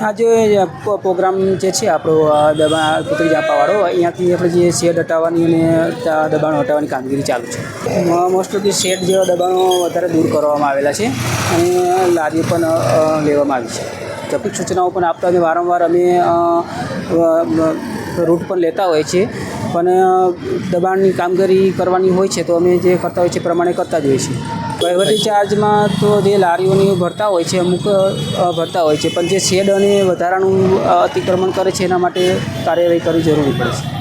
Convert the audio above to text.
આ જે પ્રોગ્રામ જે છે આપણો દબાણ પૂતળી આપવાવાળો, અહીંયાથી આપણે જે શેડ હટાવવાની અને દબાણો હટાવવાની કામગીરી ચાલુ છે. મોસ્ટ ઓફ શેડ જેવા દબાણો વધારે દૂર કરવામાં આવેલા છે અને લારીઓ પણ લેવામાં આવી છે. ટ્રાફિક સૂચનાઓ પણ આપતા અમે વારંવાર અમે રૂટ પણ લેતા હોય છે, પણ દબાણની કામગીરી કરવાની હોય છે તો અમે જે કરતા હોય છે પ્રમાણે કરતા જ હોય છે. વહીવટી ચાર્જમાં તો જે લારીઓની ભરતા હોય છે અમુક ભરતા હોય છે, પણ જે શેડ અને વધારાનું અતિક્રમણ કરે છે એના માટે કાર્યવાહી કરવી જરૂરી પડે છે.